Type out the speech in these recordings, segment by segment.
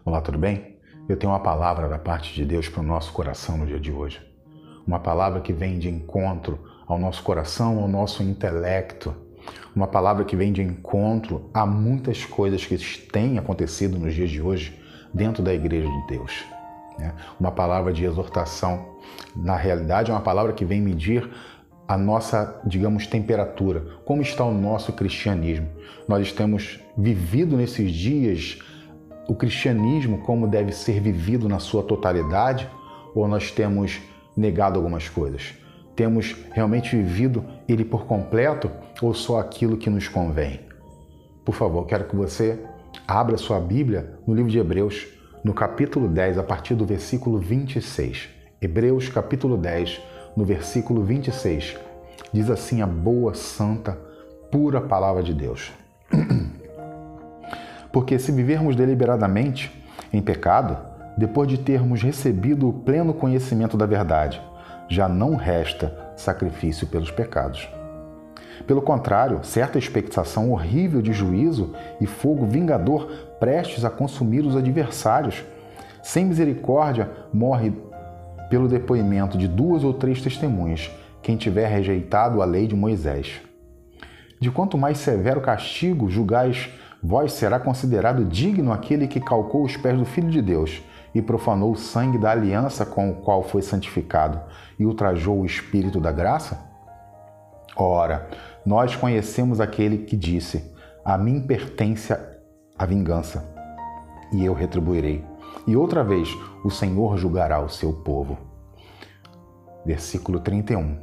Olá, tudo bem? Eu tenho uma palavra da parte de Deus para o nosso coração no dia de hoje. Uma palavra que vem de encontro ao nosso coração, ao nosso intelecto. Uma palavra que vem de encontro a muitas coisas que têm acontecido nos dias de hoje dentro da Igreja de Deus. Uma palavra de exortação. Na realidade, é uma palavra que vem medir a nossa, temperatura. Como está o nosso cristianismo? Nós temos vivido nesses dias o cristianismo como deve ser vivido na sua totalidade, ou nós temos negado algumas coisas? Temos realmente vivido ele por completo ou só aquilo que nos convém? Por favor, quero que você abra sua Bíblia no livro de Hebreus, no capítulo 10, a partir do versículo 26. Hebreus, capítulo 10, no versículo 26. Diz assim a boa, santa, pura palavra de Deus. Porque se vivermos deliberadamente em pecado, depois de termos recebido o pleno conhecimento da verdade, já não resta sacrifício pelos pecados. Pelo contrário, certa expectação horrível de juízo e fogo vingador prestes a consumir os adversários. Sem misericórdia morre pelo depoimento de 2 ou 3 testemunhas quem tiver rejeitado a lei de Moisés. De quanto mais severo castigo julgais vós, será considerado digno aquele que calcou os pés do Filho de Deus e profanou o sangue da aliança com o qual foi santificado e ultrajou o Espírito da graça? Ora, nós conhecemos aquele que disse: a mim pertence a vingança, e eu retribuirei. E outra vez o Senhor julgará o seu povo. Versículo 31.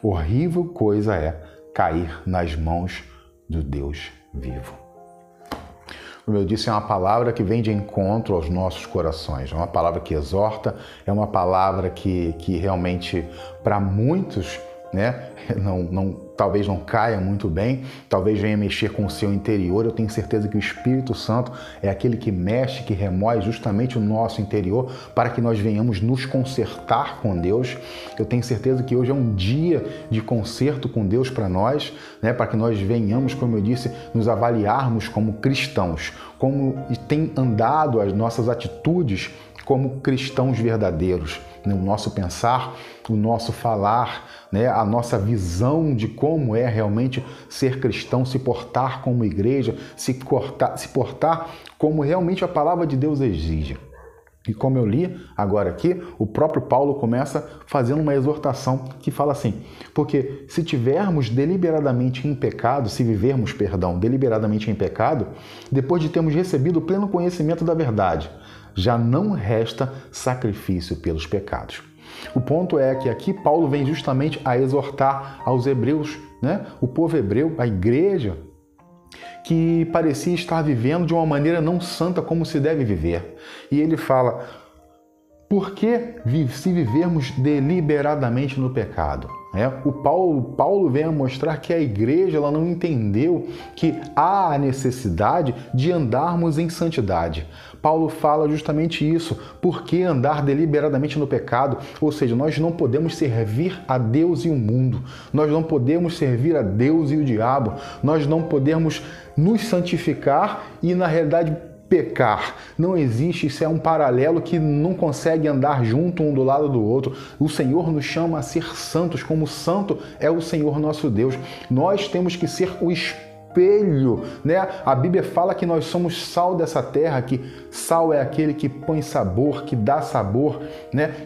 Horrível coisa é cair nas mãos do Deus vivo. Como eu disse, é uma palavra que vem de encontro aos nossos corações. É uma palavra que exorta, é uma palavra que realmente, para muitos, talvez não caia muito bem, talvez venha mexer com o seu interior. Eu tenho certeza que o Espírito Santo é aquele que mexe, que remói justamente o nosso interior para que nós venhamos nos consertar com Deus. Eu tenho certeza que hoje é um dia de conserto com Deus para nós, para que nós venhamos, como eu disse, nos avaliarmos como cristãos, como tem andado as nossas atitudes como cristãos verdadeiros, no nosso pensar, o nosso falar, a nossa visão de como é realmente ser cristão, se portar como igreja, se portar como realmente a palavra de Deus exige. E como eu li agora aqui, o próprio Paulo começa fazendo uma exortação que fala assim: porque se tivermos deliberadamente em pecado, se vivermos, deliberadamente em pecado, depois de termos recebido o pleno conhecimento da verdade, já não resta sacrifício pelos pecados. O ponto é que aqui Paulo vem justamente a exortar aos hebreus, o povo hebreu, a igreja, que parecia estar vivendo de uma maneira não santa como se deve viver. E ele fala: por que se vivermos deliberadamente no pecado? O Paulo vem a mostrar que a igreja ela não entendeu que há a necessidade de andarmos em santidade. Paulo fala justamente isso. Por que andar deliberadamente no pecado? Ou seja, nós não podemos servir a Deus e o mundo. Nós não podemos servir a Deus e o diabo. Nós não podemos nos santificar e, na realidade, pecar. Não existe, isso é um paralelo que não consegue andar junto um do lado do outro. O Senhor nos chama a ser santos, como santo é o Senhor nosso Deus. Nós temos que ser o espelho, A Bíblia fala que nós somos sal dessa terra, que sal é aquele que põe sabor, que dá sabor,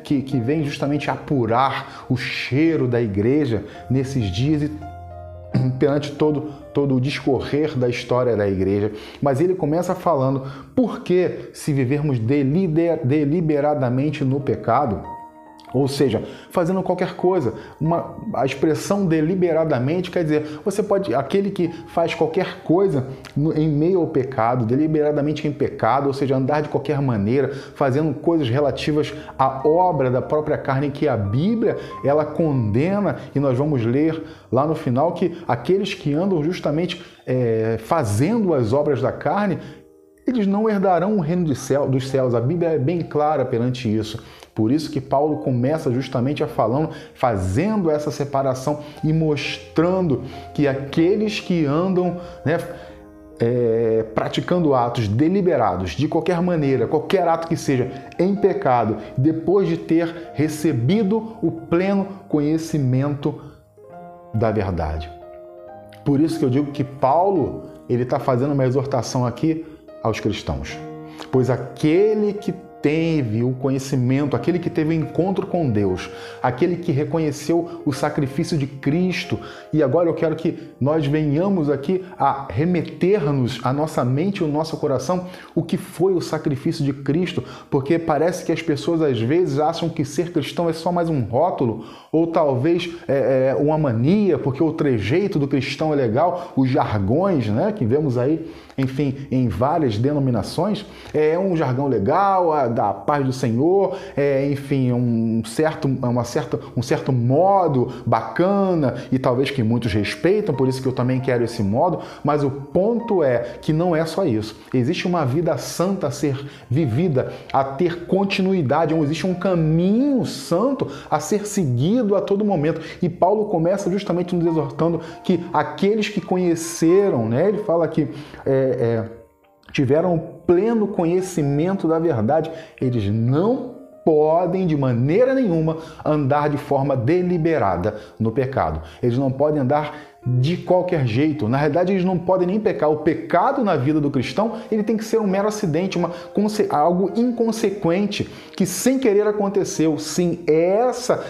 que vem justamente apurar o cheiro da igreja nesses dias e perante todo o discorrer da história da igreja. Mas ele começa falando: por que se vivermos deliberadamente no pecado? Ou seja, fazendo qualquer coisa. A expressão deliberadamente quer dizer, aquele que faz qualquer coisa em meio ao pecado, deliberadamente em pecado, ou seja, andar de qualquer maneira, fazendo coisas relativas à obra da própria carne, que a Bíblia, ela condena, e nós vamos ler lá no final que aqueles que andam justamente fazendo as obras da carne, eles não herdarão o reino dos céus. A Bíblia é bem clara perante isso. Por isso que Paulo começa justamente fazendo essa separação e mostrando que aqueles que andam praticando atos deliberados, de qualquer maneira, qualquer ato que seja em pecado, depois de ter recebido o pleno conhecimento da verdade. Por isso que eu digo que Paulo, ele está fazendo uma exortação aqui aos cristãos. Pois aquele que teve o conhecimento, aquele que teve o encontro com Deus, aquele que reconheceu o sacrifício de Cristo, e agora eu quero que nós venhamos aqui a remeter-nos à nossa mente e ao nosso coração o que foi o sacrifício de Cristo, porque parece que as pessoas às vezes acham que ser cristão é só mais um rótulo, ou talvez uma mania, porque o trejeito do cristão é legal, os jargões, né, que vemos aí, enfim, em várias denominações, é um jargão legal, da paz do Senhor, enfim, um certo modo bacana, e talvez que muitos respeitam, por isso que eu também quero esse modo, mas o ponto é que não é só isso. Existe uma vida santa a ser vivida, a ter continuidade, existe um caminho santo a ser seguido a todo momento. E Paulo começa justamente nos exortando que aqueles que conheceram, né, ele fala que tiveram o pleno conhecimento da verdade, eles não podem de maneira nenhuma andar de forma deliberada no pecado. Eles não podem andar de qualquer jeito. Na realidade, eles não podem nem pecar. O pecado na vida do cristão, ele tem que ser um mero acidente, algo inconsequente, que sem querer aconteceu. Sim, essa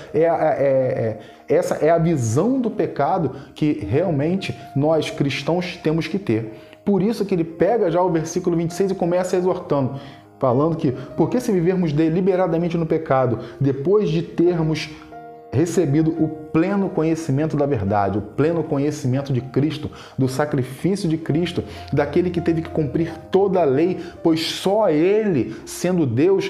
é a visão do pecado que realmente nós cristãos temos que ter. Por isso que ele pega já o versículo 26 e começa exortando, falando que, porque se vivermos deliberadamente no pecado, depois de termos recebido o pleno conhecimento da verdade, o pleno conhecimento de Cristo, do sacrifício de Cristo, daquele que teve que cumprir toda a lei, pois só ele, sendo Deus,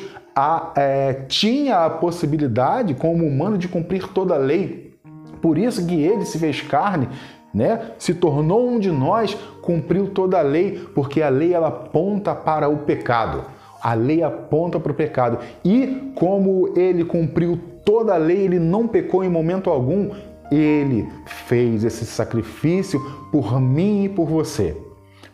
tinha a possibilidade, como humano, de cumprir toda a lei. Por isso que ele se fez carne, né? Se tornou um de nós, cumpriu toda a lei, porque a lei ela aponta para o pecado. A lei aponta para o pecado. E como ele cumpriu toda a lei, ele não pecou em momento algum, ele fez esse sacrifício por mim e por você.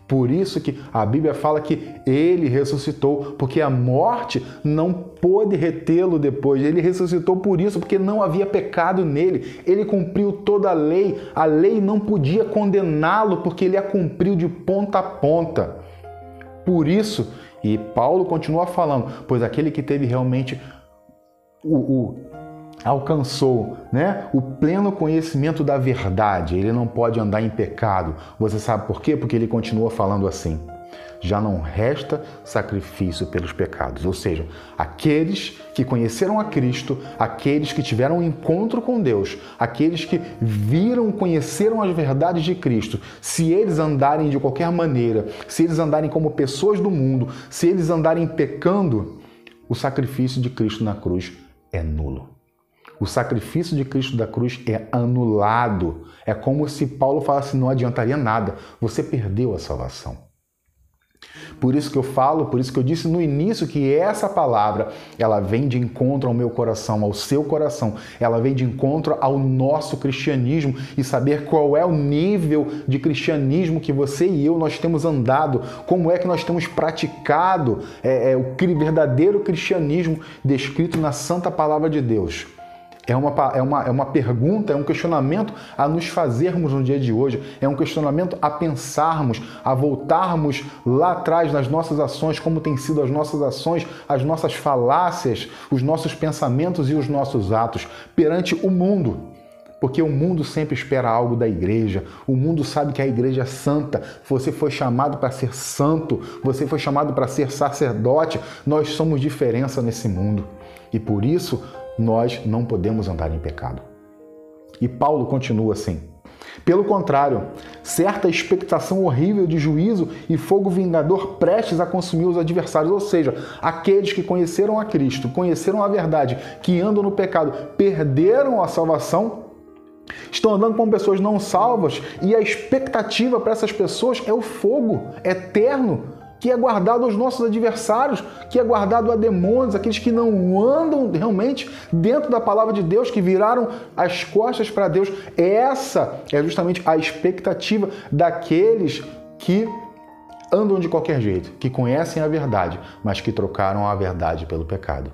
Por isso que a Bíblia fala que ele ressuscitou, porque a morte não pôde retê-lo depois. Ele ressuscitou por isso, porque não havia pecado nele. Ele cumpriu toda a lei não podia condená-lo, porque ele a cumpriu de ponta a ponta. Por isso, e Paulo continua falando, pois aquele que teve realmente alcançou, né, o pleno conhecimento da verdade, ele não pode andar em pecado. Você sabe por quê? Porque ele continua falando assim: já não resta sacrifício pelos pecados. Ou seja, aqueles que conheceram a Cristo, aqueles que tiveram um encontro com Deus, aqueles que conheceram as verdades de Cristo, se eles andarem de qualquer maneira, se eles andarem como pessoas do mundo, se eles andarem pecando, o sacrifício de Cristo na cruz é nulo. O sacrifício de Cristo da cruz é anulado. É como se Paulo falasse: não adiantaria nada, você perdeu a salvação. Por isso que eu falo, por isso que eu disse no início que essa palavra, ela vem de encontro ao meu coração, ao seu coração. Ela vem de encontro ao nosso cristianismo e saber qual é o nível de cristianismo que você e eu nós temos andado, como é que nós temos praticado o verdadeiro cristianismo descrito na Santa Palavra de Deus. É uma pergunta, é um questionamento a nos fazermos no dia de hoje, é um questionamento a pensarmos, a voltarmos lá atrás nas nossas ações, como têm sido as nossas ações, as nossas falácias, os nossos pensamentos e os nossos atos perante o mundo. Porque o mundo sempre espera algo da igreja, o mundo sabe que a igreja é santa, você foi chamado para ser santo, você foi chamado para ser sacerdote, nós somos diferença nesse mundo. E por isso, nós não podemos andar em pecado. E Paulo continua assim: pelo contrário, certa expectação horrível de juízo e fogo vingador prestes a consumir os adversários, ou seja, aqueles que conheceram a Cristo, conheceram a verdade, que andam no pecado, perderam a salvação, estão andando com pessoas não salvas, e a expectativa para essas pessoas é o fogo eterno, que é guardado aos nossos adversários, que é guardado a demônios, aqueles que não andam realmente dentro da palavra de Deus, que viraram as costas para Deus. Essa é justamente a expectativa daqueles que andam de qualquer jeito, que conhecem a verdade, mas que trocaram a verdade pelo pecado.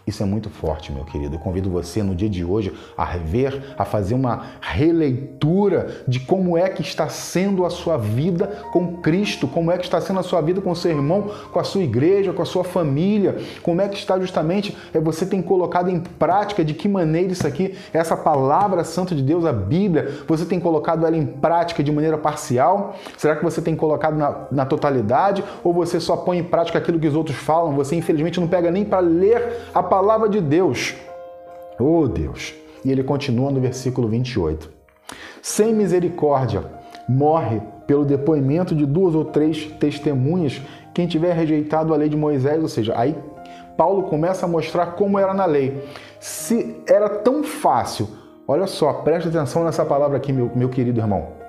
Isso é muito forte, meu querido. Eu convido você no dia de hoje a rever, a fazer uma releitura de como é que está sendo a sua vida com Cristo, como é que está sendo a sua vida com o seu irmão, com a sua igreja, com a sua família, como é que está justamente, você tem colocado em prática, de que maneira isso aqui, essa palavra santa de Deus, a Bíblia, você tem colocado ela em prática de maneira parcial? Será que você tem colocado na totalidade? Ou você só põe em prática aquilo que os outros falam? Você infelizmente não pega nem para ler a palavra de Deus. Oh Deus! E ele continua no versículo 28. Sem misericórdia, morre pelo depoimento de 2 ou 3 testemunhas quem tiver rejeitado a lei de Moisés. Ou seja, aí Paulo começa a mostrar como era na lei. Se era tão fácil, olha só, presta atenção nessa palavra aqui, meu querido irmão.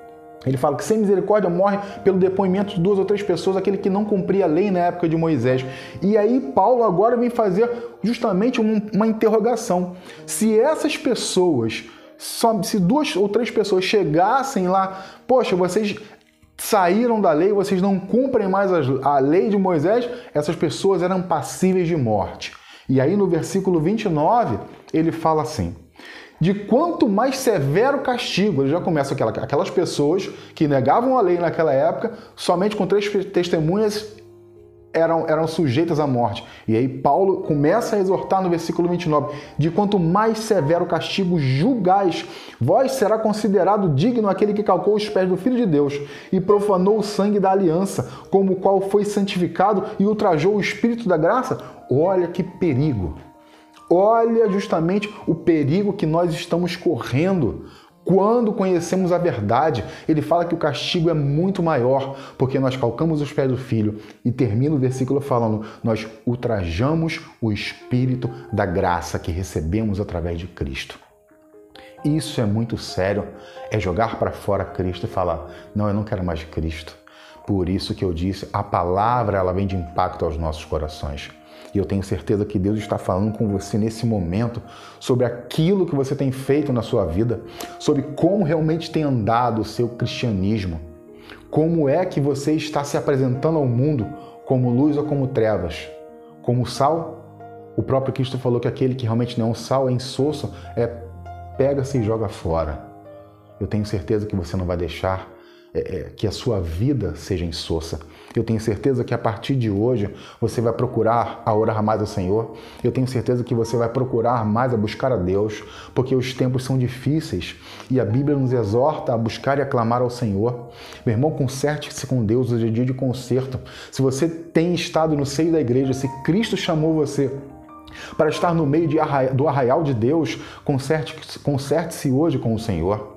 Ele fala que sem misericórdia morre pelo depoimento de 2 ou 3 pessoas, aquele que não cumpria a lei na época de Moisés. E aí Paulo agora vem fazer justamente uma interrogação. Se essas pessoas, se 2 ou 3 pessoas chegassem lá, poxa, vocês saíram da lei, vocês não cumprem mais a lei de Moisés, essas pessoas eram passíveis de morte. E aí no versículo 29, ele fala assim: de quanto mais severo castigo. Ele já começa aquelas pessoas que negavam a lei naquela época, somente com 3 testemunhas eram sujeitas à morte. E aí Paulo começa a exortar no versículo 29, de quanto mais severo castigo julgais, vós será considerado digno aquele que calcou os pés do Filho de Deus e profanou o sangue da aliança, como o qual foi santificado e ultrajou o Espírito da graça. Olha que perigo! Olha justamente o perigo que nós estamos correndo quando conhecemos a verdade. Ele fala que o castigo é muito maior, porque nós calcamos os pés do Filho. E termina o versículo falando, nós ultrajamos o Espírito da graça que recebemos através de Cristo. Isso é muito sério, é jogar para fora Cristo e falar, não, eu não quero mais Cristo. Por isso que eu disse, a palavra ela vem de impacto aos nossos corações. E eu tenho certeza que Deus está falando com você nesse momento sobre aquilo que você tem feito na sua vida, sobre como realmente tem andado o seu cristianismo, como é que você está se apresentando ao mundo, como luz ou como trevas, como sal. O próprio Cristo falou que aquele que realmente não é um sal, é insosso, pega-se e joga fora. Eu tenho certeza que você não vai deixar que a sua vida seja insossa. Eu tenho certeza que a partir de hoje você vai procurar a orar mais ao Senhor. Eu tenho certeza que você vai procurar mais a buscar a Deus, porque os tempos são difíceis e a Bíblia nos exorta a buscar e a clamar ao Senhor. Meu irmão, conserte-se com Deus, hoje é dia de conserto. Se você tem estado no seio da igreja, se Cristo chamou você para estar no meio do arraial de Deus, conserte-se hoje com o Senhor.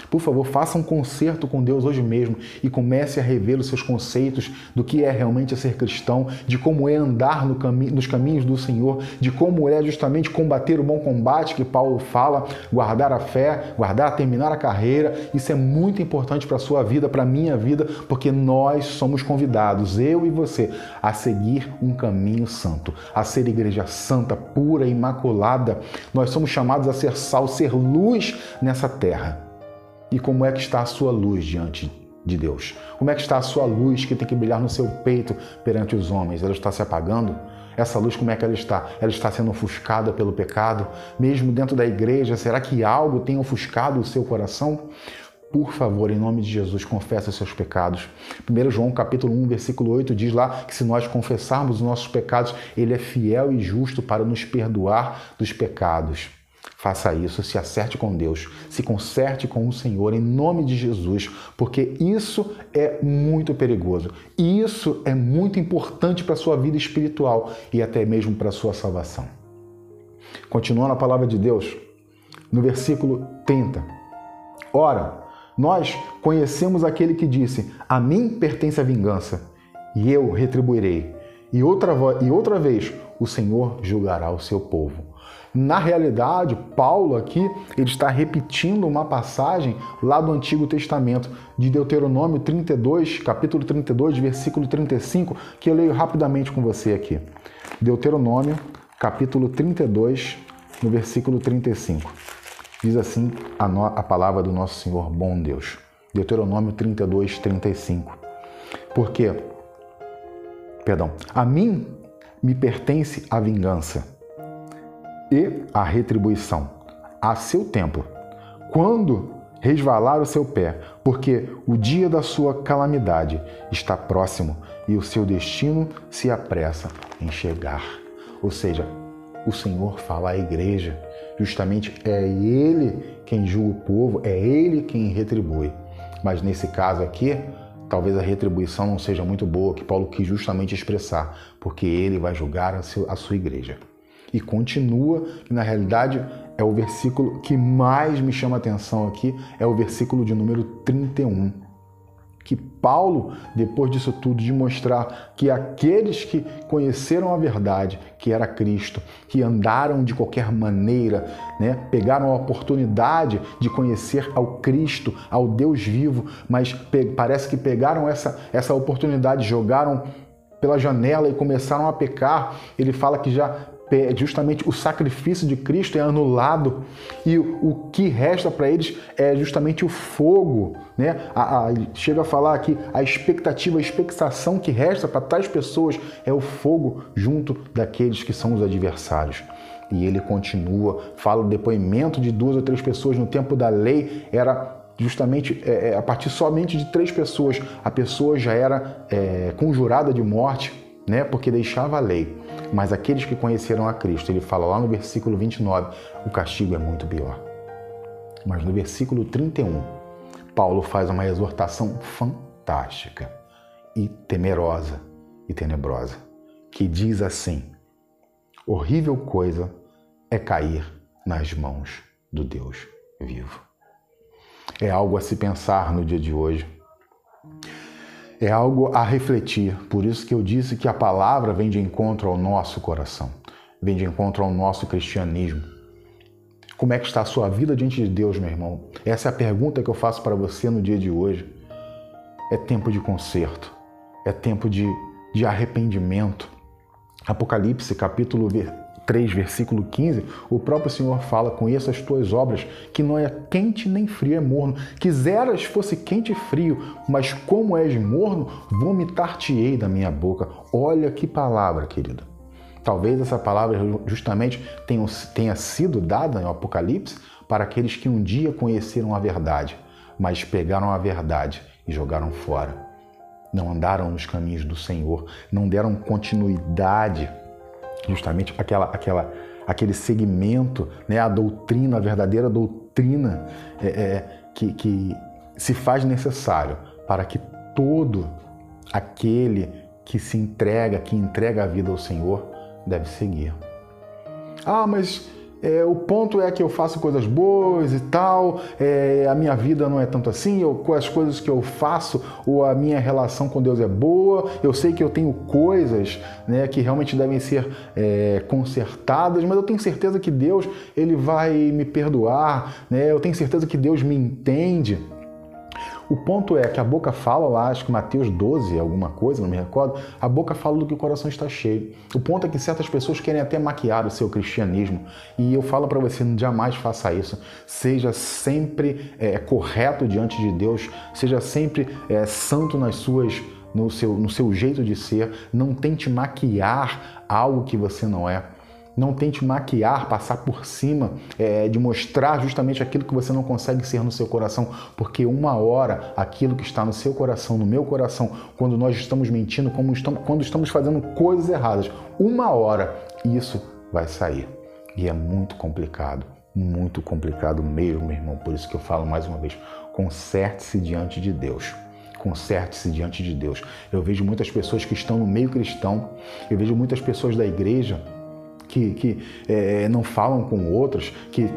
Por favor, faça um concerto com Deus hoje mesmo e comece a rever os seus conceitos do que é realmente ser cristão, de como é andar nos caminhos do Senhor, de como é justamente combater o bom combate que Paulo fala, guardar a fé, terminar a carreira. Isso é muito importante para a sua vida, para a minha vida, porque nós somos convidados, eu e você, a seguir um caminho santo, a ser igreja santa, pura, imaculada. Nós somos chamados a ser sal, ser luz nessa terra. E como é que está a sua luz diante de Deus? Como é que está a sua luz que tem que brilhar no seu peito perante os homens? Ela está se apagando? Essa luz, como é que ela está? Ela está sendo ofuscada pelo pecado? Mesmo dentro da igreja, será que algo tem ofuscado o seu coração? Por favor, em nome de Jesus, confessa os seus pecados. 1 João capítulo 1, versículo 8 diz lá que se nós confessarmos os nossos pecados, Ele é fiel e justo para nos perdoar dos pecados. Faça isso, se acerte com Deus, se conserte com o Senhor em nome de Jesus, porque isso é muito perigoso. E isso é muito importante para a sua vida espiritual e até mesmo para a sua salvação. Continuando a palavra de Deus, no versículo 30. Ora, nós conhecemos aquele que disse, a mim pertence a vingança, e eu retribuirei. E outra vez, o Senhor julgará o seu povo. Na realidade, Paulo aqui, ele está repetindo uma passagem lá do Antigo Testamento, de Deuteronômio 32, capítulo 32, versículo 35, que eu leio rapidamente com você aqui. Deuteronômio, capítulo 32, no versículo 35. Diz assim a palavra do nosso Senhor bom Deus. Deuteronômio 32, 35. Porque A mim me pertence a vingança e a retribuição, a seu tempo, quando resvalar o seu pé, porque o dia da sua calamidade está próximo e o seu destino se apressa em chegar. Ou seja, o Senhor fala à igreja, justamente é Ele quem julga o povo, é Ele quem retribui. Mas nesse caso aqui, talvez a retribuição não seja muito boa, que Paulo quis justamente expressar, porque Ele vai julgar a sua igreja. E continua, que na realidade é o versículo que mais me chama a atenção aqui, é o versículo de número 31. Que Paulo, depois disso tudo, de mostrar que aqueles que conheceram a verdade, que era Cristo, que andaram de qualquer maneira, né, pegaram a oportunidade de conhecer ao Cristo, ao Deus vivo, mas parece que pegaram essa oportunidade, jogaram pela janela e começaram a pecar. Ele fala que já justamente o sacrifício de Cristo é anulado e o que resta para eles é justamente o fogo, né? Chega a falar aqui, a expectativa, a expectação que resta para tais pessoas é o fogo junto daqueles que são os adversários. E ele continua, fala o depoimento de 2 ou 3 pessoas no tempo da lei, era justamente a partir somente de 3 pessoas, a pessoa já era conjurada de morte, né? Porque deixava a lei. Mas aqueles que conheceram a Cristo, ele fala lá no versículo 29, o castigo é muito pior. Mas no versículo 31, Paulo faz uma exortação fantástica e temerosa e tenebrosa, que diz assim: horrível coisa é cair nas mãos do Deus vivo. É algo a se pensar no dia de hoje. É algo a refletir. Por isso que eu disse que a palavra vem de encontro ao nosso coração, vem de encontro ao nosso cristianismo. Como é que está a sua vida diante de Deus, meu irmão? Essa é a pergunta que eu faço para você no dia de hoje. É tempo de conserto, é tempo de arrependimento. Apocalipse, capítulo 3, versículo 15, o próprio Senhor fala: conheça as tuas obras, que não é quente nem frio, é morno. Quiseras fosse quente e frio, mas como és morno, vomitar-te-ei da minha boca. Olha que palavra, querido. Talvez essa palavra justamente tenha sido dada no Apocalipse para aqueles que um dia conheceram a verdade, mas pegaram a verdade e jogaram fora. Não andaram nos caminhos do Senhor, não deram continuidade justamente aquele segmento, né, a doutrina, a verdadeira doutrina que se faz necessário para que todo aquele que entrega a vida ao Senhor, deve seguir. Mas o ponto é que eu faço coisas boas e tal, a minha vida não é tanto assim, as coisas que eu faço ou a minha relação com Deus é boa, eu sei que eu tenho coisas, né, que realmente devem ser consertadas, mas eu tenho certeza que Deus ele vai me perdoar, né, eu tenho certeza que Deus me entende. O ponto é que a boca fala lá, acho que Mateus 12, alguma coisa, não me recordo, a boca fala do que o coração está cheio. O ponto é que certas pessoas querem até maquiar o seu cristianismo. E eu falo para você, jamais faça isso. Seja sempre correto diante de Deus, seja sempre santo no seu jeito de ser. Não tente maquiar algo que você não é. Não tente maquiar, passar por cima, de mostrar justamente aquilo que você não consegue ser no seu coração, porque uma hora aquilo que está no seu coração, no meu coração, quando nós estamos mentindo, quando estamos fazendo coisas erradas, uma hora isso vai sair. E é muito complicado mesmo, meu irmão. Por isso que eu falo mais uma vez, conserte-se diante de Deus. Conserte-se diante de Deus. Eu vejo muitas pessoas que estão no meio cristão, eu vejo muitas pessoas da igreja que não falam com outros, que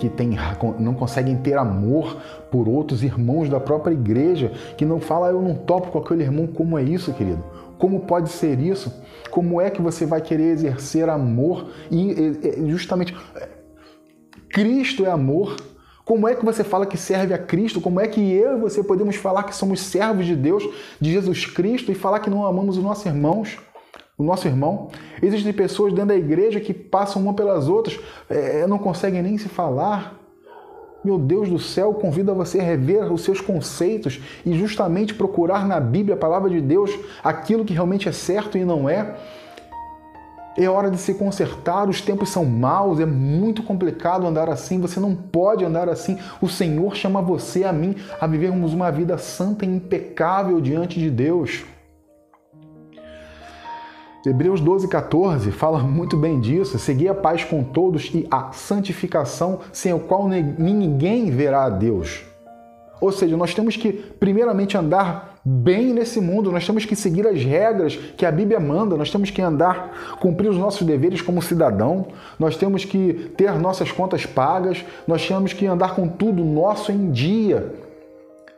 não conseguem ter amor por outros irmãos da própria igreja, que não fala, eu não topo com aquele irmão. Como é isso, querido? Como pode ser isso? Como é que você vai querer exercer amor? E justamente, Cristo é amor. Como é que você fala que serve a Cristo? Como é que eu e você podemos falar que somos servos de Deus, de Jesus Cristo, e falar que não amamos os nossos irmãos? O nosso irmão? Existem pessoas dentro da igreja que passam uma pelas outras, não conseguem nem se falar. meu Deus do céu, convida você a rever os seus conceitos e justamente procurar na Bíblia, a palavra de Deus, aquilo que realmente é certo e não é. É hora de se consertar, os tempos são maus, é muito complicado andar assim, você não pode andar assim. O Senhor chama você, a mim, a vivermos uma vida santa e impecável diante de Deus. Hebreus 12:14 fala muito bem disso. Segui a paz com todos e a santificação, sem o qual ninguém verá a Deus. Ou seja, nós temos que primeiramente andar bem nesse mundo, nós temos que seguir as regras que a Bíblia manda, nós temos que andar, cumprir os nossos deveres como cidadão, nós temos que ter nossas contas pagas, nós temos que andar com tudo nosso em dia.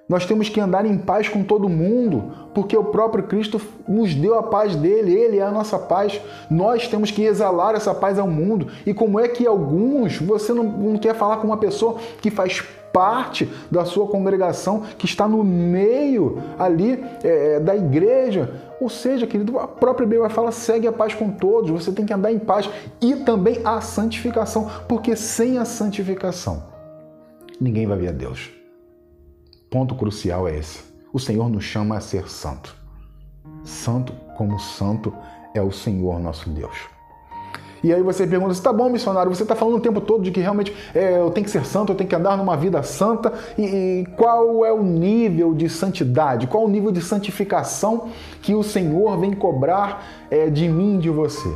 Nós temos que andar em paz com todo mundo, porque o próprio Cristo nos deu a paz dele, ele é a nossa paz. Nós temos que exalar essa paz ao mundo. E como é que você não quer falar com uma pessoa que faz parte da sua congregação, que está no meio ali da igreja? Ou seja, querido, a própria Bíblia fala, segue a paz com todos, você tem que andar em paz. E também a santificação, porque sem a santificação, ninguém vai ver a Deus. Ponto crucial é esse. O Senhor nos chama a ser santo. Santo como santo é o Senhor nosso Deus. E aí você pergunta, tá bom, missionário, você está falando o tempo todo de que realmente eu tenho que ser santo, eu tenho que andar numa vida santa. E qual é o nível de santidade? Qual o nível de santificação que o Senhor vem cobrar de mim e de você?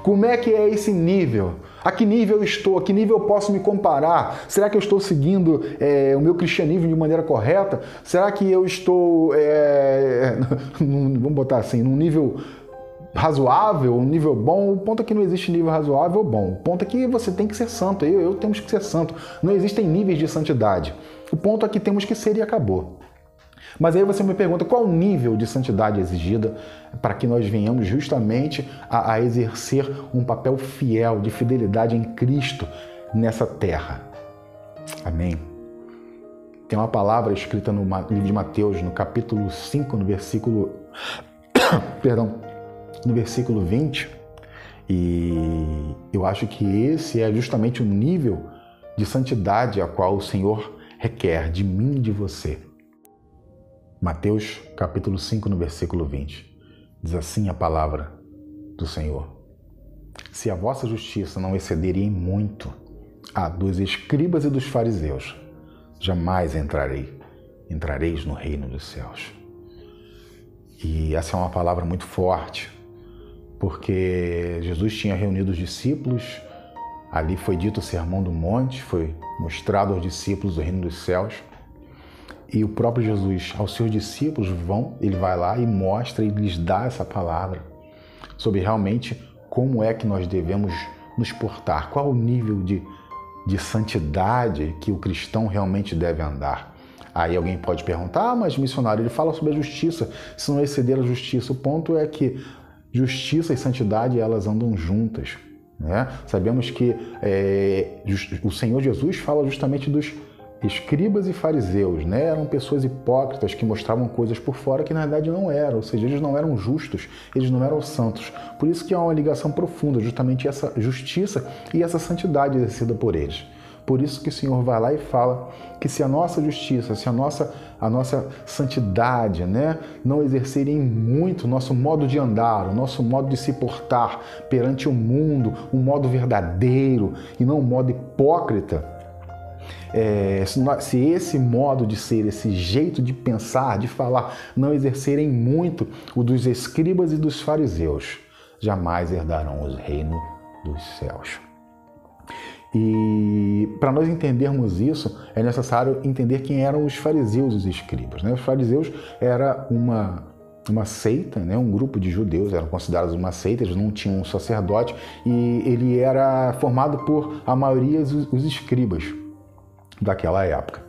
Como é que é esse nível? A que nível eu estou? A que nível eu posso me comparar? Será que eu estou seguindo o meu cristianismo de maneira correta? Será que eu estou, vamos botar assim, num nível razoável, um nível bom? O ponto é que não existe nível razoável ou bom. O ponto é que você tem que ser santo, eu temos que ser santo. Não existem níveis de santidade. O ponto é que temos que ser e acabou. Mas aí você me pergunta qual o nível de santidade exigida para que nós venhamos justamente a exercer um papel fiel, de fidelidade em Cristo nessa terra. Amém? Tem uma palavra escrita no livro de Mateus, no capítulo 5, no versículo 20, e eu acho que esse é justamente o nível de santidade a qual o Senhor requer de mim e de você. Mateus capítulo 5, no versículo 20, diz assim a palavra do Senhor: se a vossa justiça não excederia em muito a dos escribas e dos fariseus, jamais entrareis no reino dos céus. E essa é uma palavra muito forte, porque Jesus tinha reunido os discípulos, ali foi dito o Sermão do Monte, foi mostrado aos discípulos o reino dos céus. E o próprio Jesus, aos seus discípulos, ele vai lá e mostra e lhes dá essa palavra sobre realmente como é que nós devemos nos portar, qual o nível de santidade que o cristão realmente deve andar. Aí alguém pode perguntar, mas missionário, ele fala sobre a justiça, se não exceder a justiça. O ponto é que justiça e santidade, elas andam juntas, né? Sabemos que o Senhor Jesus fala justamente dos escribas e fariseus, né? Eram pessoas hipócritas que mostravam coisas por fora que na verdade não eram, ou seja, eles não eram justos, eles não eram santos. Por isso que há uma ligação profunda, justamente essa justiça e essa santidade exercida por eles. Por isso que o Senhor vai lá e fala que se a nossa justiça, se a nossa santidade, né, não exercerem muito o nosso modo de andar, o nosso modo de se portar perante o mundo, um modo verdadeiro e não um modo hipócrita, se esse modo de ser, esse jeito de pensar, de falar, não exercerem muito o dos escribas e dos fariseus, jamais herdarão o reino dos céus. E para nós entendermos isso, é necessário entender quem eram os fariseus e os escribas, né? Os fariseus era uma seita, né? Um grupo de judeus, eram considerados uma seita, eles não tinham um sacerdote e ele era formado por a maioria os escribas daquela época.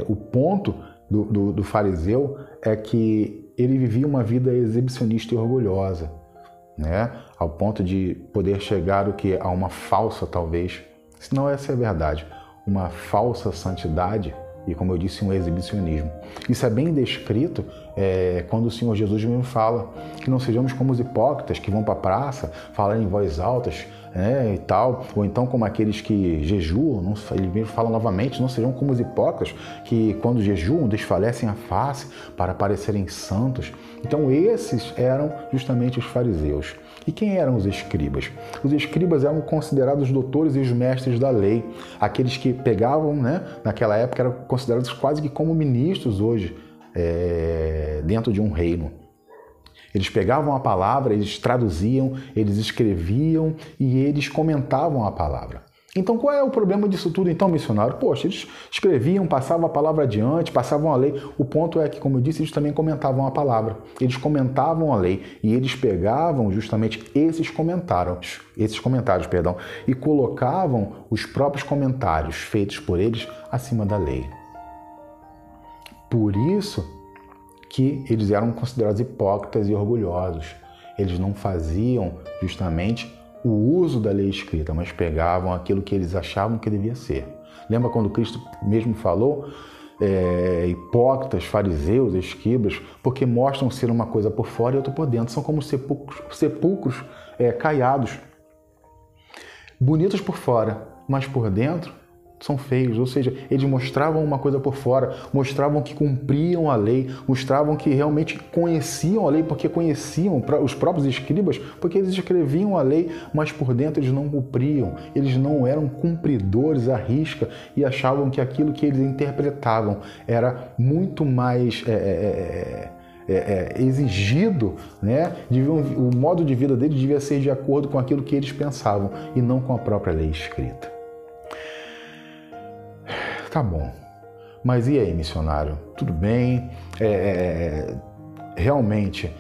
O ponto do fariseu é que ele vivia uma vida exibicionista e orgulhosa, né? Ao ponto de poder chegar a uma falsa, talvez, se não essa é a verdade, uma falsa santidade e, como eu disse, um exibicionismo. Isso é bem descrito quando o Senhor Jesus mesmo fala que não sejamos como os hipócritas que vão para a praça, falar em voz altas, e tal, ou então como aqueles que jejuam, ele mesmo fala novamente, não sejam como os hipócritas, que quando jejuam desfalecem a face para parecerem santos. Então esses eram justamente os fariseus. E quem eram os escribas? Os escribas eram considerados os doutores e os mestres da lei, aqueles que pegavam, naquela época eram considerados quase que como ministros hoje, dentro de um reino. Eles pegavam a palavra, eles traduziam, eles escreviam e eles comentavam a palavra. Então, qual é o problema disso tudo, então, missionário? Poxa, eles escreviam, passavam a palavra adiante, passavam a lei. O ponto é que, como eu disse, eles também comentavam a palavra. Eles comentavam a lei e eles pegavam justamente esses comentários, e colocavam os próprios comentários feitos por eles acima da lei. Por isso que eles eram considerados hipócritas e orgulhosos. Eles não faziam justamente o uso da lei escrita, mas pegavam aquilo que eles achavam que devia ser. Lembra quando Cristo mesmo falou, hipócritas, fariseus, escribas, porque mostram ser uma coisa por fora e outra por dentro. São como sepulcros caiados, bonitos por fora, mas por dentro são feios, ou seja, eles mostravam uma coisa por fora, mostravam que cumpriam a lei, mostravam que realmente conheciam a lei, porque conheciam os próprios escribas, porque eles escreviam a lei, mas por dentro eles não cumpriam, eles não eram cumpridores à risca e achavam que aquilo que eles interpretavam era muito mais exigido, o modo de vida deles devia ser de acordo com aquilo que eles pensavam e não com a própria lei escrita. Tá bom, mas e aí, missionário? Tudo bem? Realmente,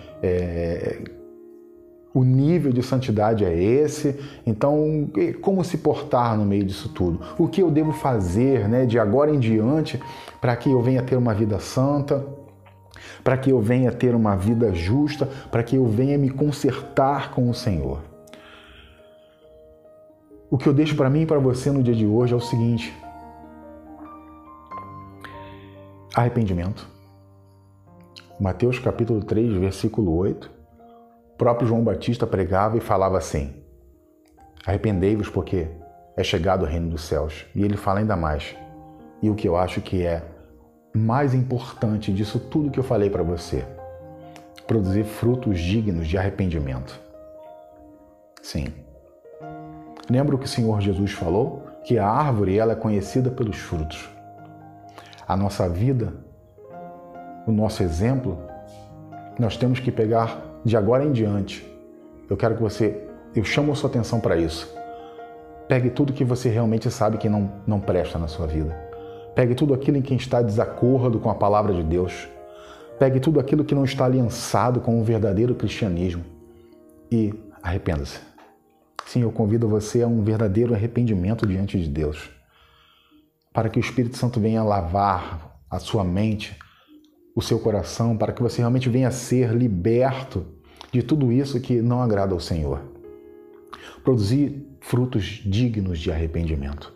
o nível de santidade é esse? Então, como se portar no meio disso tudo? O que eu devo fazer, de agora em diante para que eu venha ter uma vida santa? Para que eu venha ter uma vida justa? Para que eu venha me consertar com o Senhor? O que eu deixo para mim e para você no dia de hoje é o seguinte: arrependimento. Mateus capítulo 3, versículo 8. O próprio João Batista pregava e falava assim: arrependei-vos porque é chegado o reino dos céus. E ele fala ainda mais. E o que eu acho que é mais importante disso tudo que eu falei para você: produzir frutos dignos de arrependimento. Sim. Lembra o que o Senhor Jesus falou? Que a árvore ela é conhecida pelos frutos. A nossa vida, o nosso exemplo, nós temos que pegar de agora em diante. Eu chamo a sua atenção para isso. Pegue tudo que você realmente sabe que não presta na sua vida. Pegue tudo aquilo em que está em desacordo com a palavra de Deus. Pegue tudo aquilo que não está aliançado com o verdadeiro cristianismo e arrependa-se. Sim, eu convido você a um verdadeiro arrependimento diante de Deus, para que o Espírito Santo venha lavar a sua mente, o seu coração, para que você realmente venha a ser liberto de tudo isso que não agrada ao Senhor. Produzir frutos dignos de arrependimento.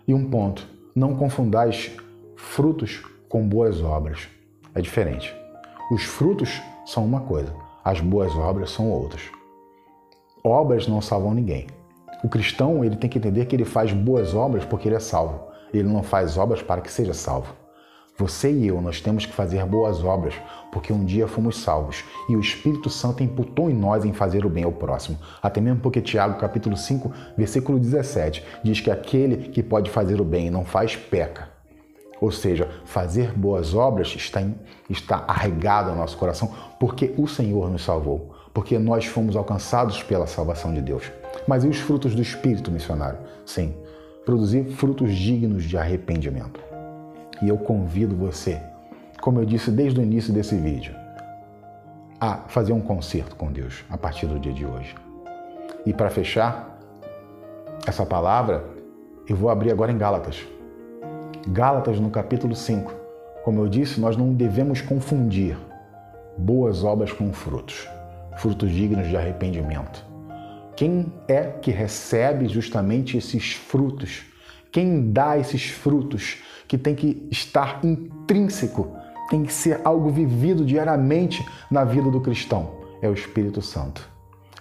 E um ponto: não confundais frutos com boas obras. É diferente. Os frutos são uma coisa, as boas obras são outras. Obras não salvam ninguém. O cristão ele tem que entender que ele faz boas obras porque ele é salvo. Ele não faz obras para que seja salvo. Você e eu, nós temos que fazer boas obras porque um dia fomos salvos e o Espírito Santo imputou em nós em fazer o bem ao próximo. Até mesmo porque Tiago, capítulo 5, versículo 17, diz que aquele que pode fazer o bem e não faz, peca. Ou seja, fazer boas obras está arraigado ao nosso coração porque o Senhor nos salvou, porque nós fomos alcançados pela salvação de Deus. Mas e os frutos do Espírito, missionário? Sim, produzir frutos dignos de arrependimento. E eu convido você, como eu disse desde o início desse vídeo, a fazer um concerto com Deus a partir do dia de hoje. E para fechar essa palavra, eu vou abrir agora em Gálatas. Gálatas no capítulo 5. Como eu disse, nós não devemos confundir boas obras com frutos dignos de arrependimento. Quem é que recebe justamente esses frutos? Quem dá esses frutos que tem que estar intrínseco, tem que ser algo vivido diariamente na vida do cristão? É o Espírito Santo.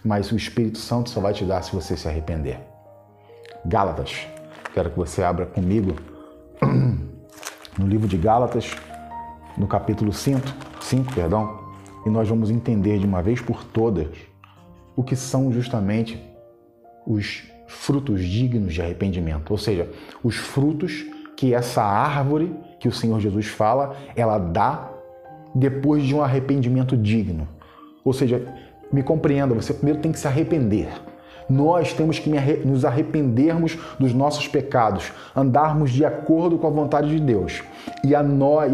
mas o Espírito Santo só vai te dar se você se arrepender. Gálatas, quero que você abra comigo no livro de Gálatas, no capítulo 5, e nós vamos entender de uma vez por todas o que são justamente os frutos dignos de arrependimento, ou seja, os frutos que essa árvore que o Senhor Jesus fala, ela dá depois de um arrependimento digno. Ou seja, me compreenda, você primeiro tem que se arrepender. Nós temos que nos arrependermos dos nossos pecados, andarmos de acordo com a vontade de Deus. E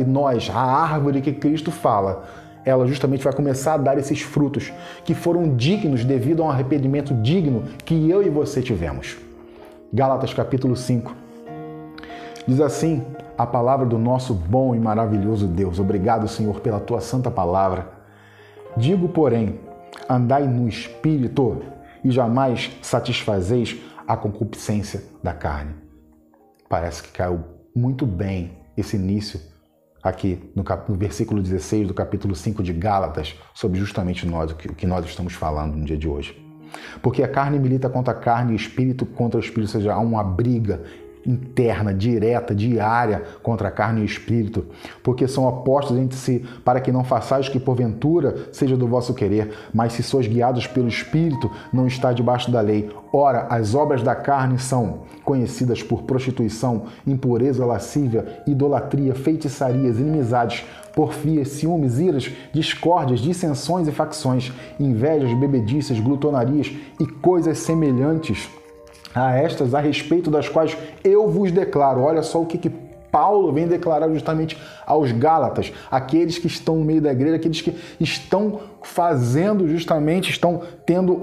nós, a árvore que Cristo fala, ela justamente vai começar a dar esses frutos que foram dignos devido a um arrependimento digno que eu e você tivemos. Gálatas capítulo 5. Diz assim a palavra do nosso bom e maravilhoso Deus. Obrigado, Senhor, pela tua santa palavra. Digo, porém, andai no Espírito e jamais satisfazeis a concupiscência da carne. Parece que caiu muito bem esse início aqui no versículo 16 do capítulo 5 de Gálatas, sobre justamente o que nós estamos falando no dia de hoje. Porque a carne milita contra a carne e o espírito contra o espírito, ou seja, há uma briga interna, direta, diária contra a carne e o espírito, porque são opostos entre si, para que não façais que porventura seja do vosso querer, mas se sois guiados pelo Espírito, não está debaixo da lei. Ora, as obras da carne são conhecidas por prostituição, impureza, lascívia, idolatria, feitiçarias, inimizades, porfias, ciúmes, iras, discórdias, dissensões e facções, invejas, bebedices, glutonarias e coisas semelhantes a estas, a respeito das quais eu vos declaro. Olha só o que Paulo vem declarar justamente aos Gálatas, aqueles que estão no meio da igreja, aqueles que estão fazendo justamente, estão tendo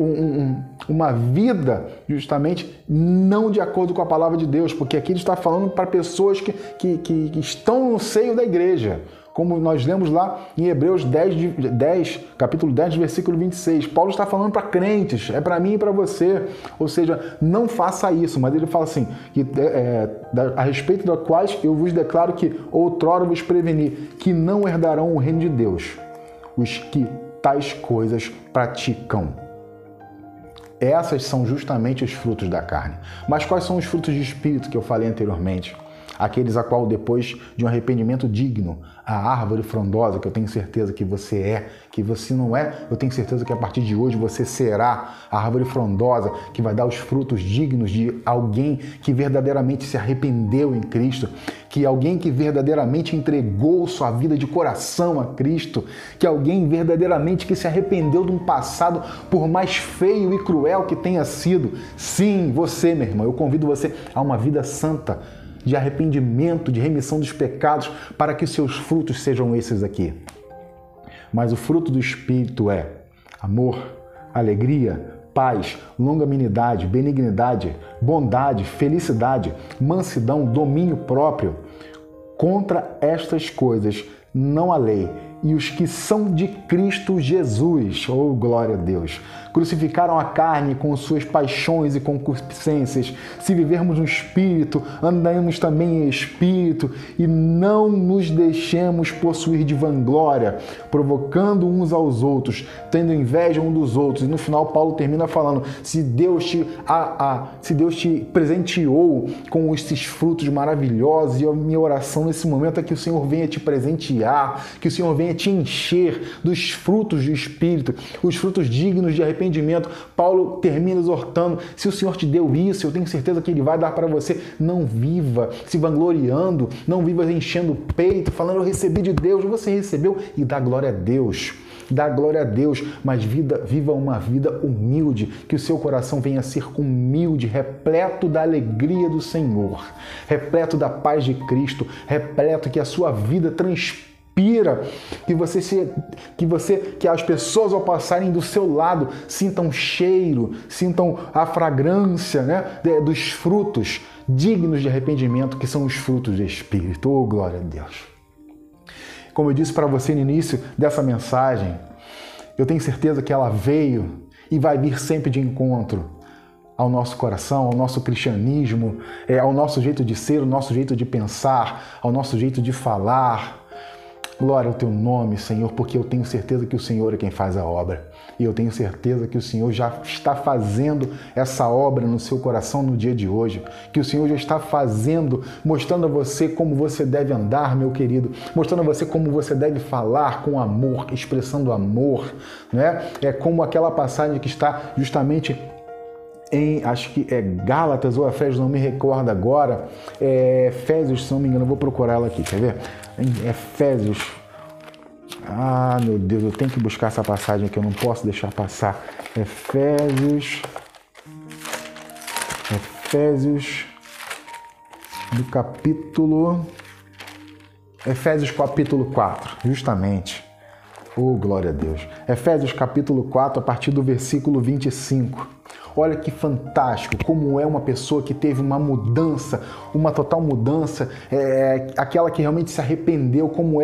uma vida justamente não de acordo com a palavra de Deus, porque aqui ele está falando para pessoas que estão no seio da igreja. Como nós lemos lá em Hebreus 10, capítulo 10, versículo 26. Paulo está falando para crentes, é para mim e para você. Ou seja, não faça isso. Mas ele fala assim, a respeito das quais eu vos declaro que outrora vos preveni, que não herdarão o reino de Deus, os que tais coisas praticam. Essas são justamente os frutos da carne. Mas quais são os frutos de espírito que eu falei anteriormente? Aqueles a qual depois de um arrependimento digno, a árvore frondosa, que eu tenho certeza que você é, que você não é, eu tenho certeza que a partir de hoje você será a árvore frondosa que vai dar os frutos dignos de alguém que verdadeiramente se arrependeu em Cristo, que alguém que verdadeiramente entregou sua vida de coração a Cristo, que alguém verdadeiramente que se arrependeu de um passado, por mais feio e cruel que tenha sido. Sim, você, meu irmão, eu convido você a uma vida santa, de arrependimento, de remissão dos pecados, para que os seus frutos sejam esses aqui. Mas o fruto do Espírito é amor, alegria, paz, longanimidade, benignidade, bondade, felicidade, mansidão, domínio próprio. Contra estas coisas não há lei. E os que são de Cristo Jesus, oh glória a Deus, crucificaram a carne com suas paixões e concupiscências. Se vivermos no Espírito, andaremos também em Espírito, e não nos deixemos possuir de vanglória, provocando uns aos outros, tendo inveja um dos outros. E no final Paulo termina falando, se Deus te presenteou com esses frutos maravilhosos, e a minha oração nesse momento é que o Senhor venha te presentear, que o Senhor venha te encher dos frutos do Espírito, os frutos dignos de arrependimento. Paulo termina exortando, se o Senhor te deu isso, eu tenho certeza que Ele vai dar para você. Não viva se vangloriando, não viva enchendo o peito, falando, eu recebi de Deus. Você recebeu e dá glória a Deus. Dá glória a Deus, mas viva uma vida humilde, que o seu coração venha a ser humilde, repleto da alegria do Senhor, repleto da paz de Cristo, repleto que a sua vida transpira, que as pessoas ao passarem do seu lado sintam cheiro, sintam a fragrância, né, dos frutos dignos de arrependimento, que são os frutos do Espírito. Oh, glória a Deus! Como eu disse para você no início dessa mensagem, eu tenho certeza que ela veio e vai vir sempre de encontro ao nosso coração, ao nosso cristianismo, ao nosso jeito de ser, ao nosso jeito de pensar, ao nosso jeito de falar, Glória ao teu nome, Senhor, porque eu tenho certeza que o Senhor é quem faz a obra. E eu tenho certeza que o Senhor já está fazendo essa obra no seu coração no dia de hoje. Que o Senhor já está fazendo, mostrando a você como você deve andar, meu querido. Mostrando a você como você deve falar com amor, expressando amor, né? É como aquela passagem que está justamente em, acho que é Gálatas ou Efésios, não me recordo agora. Efésios, se não me engano, eu vou procurar ela aqui, quer ver? Em Efésios. Ah, meu Deus, eu tenho que buscar essa passagem aqui, eu não posso deixar passar. Efésios do capítulo... Efésios capítulo 4, justamente. Oh, glória a Deus. Efésios capítulo 4, a partir do versículo 25. Olha que fantástico, como é uma pessoa que teve uma mudança, uma total mudança, aquela que realmente se arrependeu, como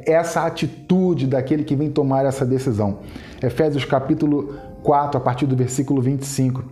essa atitude daquele que vem tomar essa decisão. Efésios capítulo 4, a partir do versículo 25.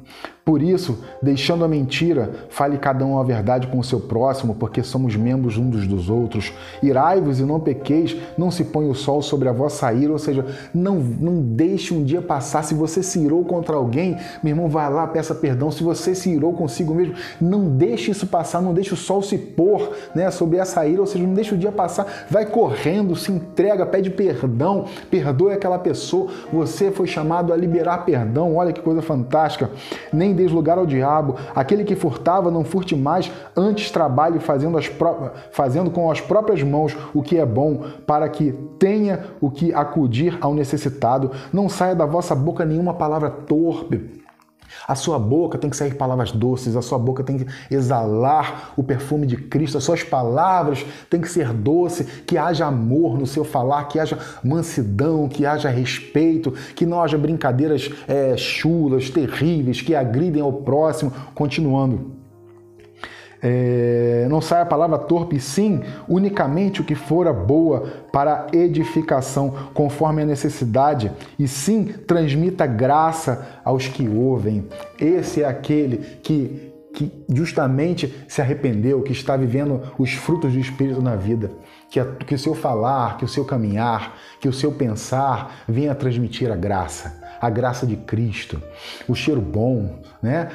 Por isso, deixando a mentira, fale cada um a verdade com o seu próximo, porque somos membros uns dos outros. Irai-vos e não pequeis, não se põe o sol sobre a vossa ira, ou seja, não deixe um dia passar. Se você se irou contra alguém, meu irmão, vai lá, peça perdão. Se você se irou consigo mesmo, não deixe isso passar, não deixe o sol se pôr, né, sobre essa ira, ou seja, não deixe o dia passar. Vai correndo, se entrega, pede perdão, perdoe aquela pessoa. Você foi chamado a liberar perdão. Olha que coisa fantástica. Nem deis lugar ao diabo. Aquele que furtava, não furte mais, antes trabalhe fazendo com as próprias mãos o que é bom, para que tenha o que acudir ao necessitado. Não saia da vossa boca nenhuma palavra torpe. A sua boca tem que sair palavras doces, a sua boca tem que exalar o perfume de Cristo, as suas palavras têm que ser doces, que haja amor no seu falar, que haja mansidão, que haja respeito, que não haja brincadeiras chulas, terríveis, que agridem ao próximo. Continuando. Não saia a palavra torpe, sim, unicamente o que fora boa para edificação, conforme a necessidade, e sim, transmita graça aos que ouvem. Esse é aquele que justamente se arrependeu, que está vivendo os frutos do Espírito na vida. Que o seu falar, que o seu caminhar, que o seu pensar venha transmitir a graça de Cristo, o cheiro bom, né?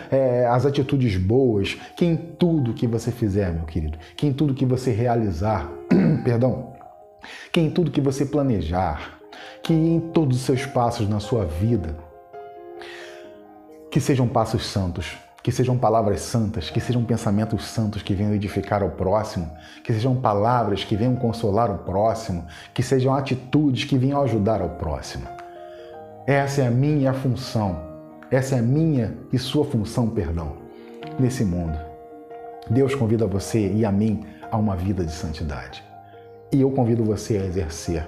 As atitudes boas, que em tudo que você fizer, meu querido, que em tudo que você realizar, perdão, que em tudo que você planejar, que em todos os seus passos na sua vida, que sejam passos santos, que sejam palavras santas, que sejam pensamentos santos que venham edificar ao próximo, que sejam palavras que venham consolar o próximo, que sejam atitudes que venham ajudar ao próximo. Essa é a minha função, essa é a minha e sua função, nesse mundo. Deus convida você e a mim a uma vida de santidade. E eu convido você a exercer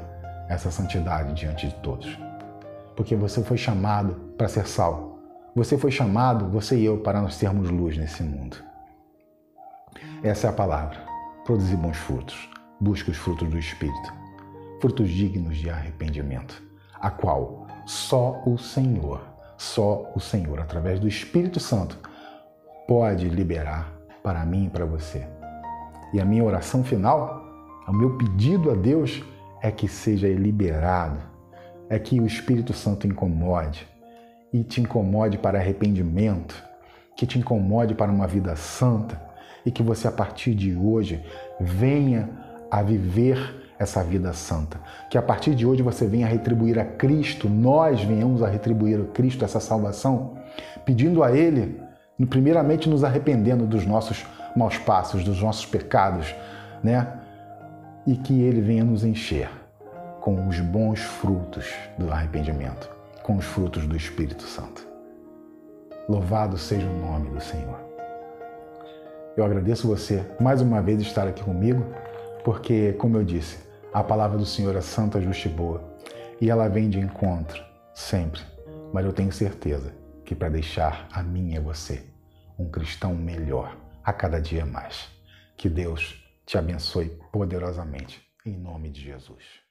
essa santidade diante de todos. Porque você foi chamado para ser sal. Você foi chamado, você e eu, para nós sermos luz nesse mundo. Essa é a palavra. Produzir bons frutos. Busque os frutos do Espírito. Frutos dignos de arrependimento. A qual só o Senhor, através do Espírito Santo, pode liberar para mim e para você. E a minha oração final, o meu pedido a Deus é que seja liberado, é que o Espírito Santo incomode e te incomode para arrependimento, que te incomode para uma vida santa e que você, a partir de hoje, venha a viver essa vida santa. Que a partir de hoje você venha a retribuir a Cristo, nós venhamos a retribuir a Cristo essa salvação, pedindo a Ele, primeiramente nos arrependendo dos nossos maus passos, dos nossos pecados, né? E que Ele venha nos encher com os bons frutos do arrependimento, com os frutos do Espírito Santo. Louvado seja o nome do Senhor. Eu agradeço você mais uma vez estar aqui comigo, porque, como eu disse, a palavra do Senhor é santa, justa e boa, e ela vem de encontro, sempre. Mas eu tenho certeza que para deixar a mim e a você um cristão melhor a cada dia mais. Que Deus te abençoe poderosamente, em nome de Jesus.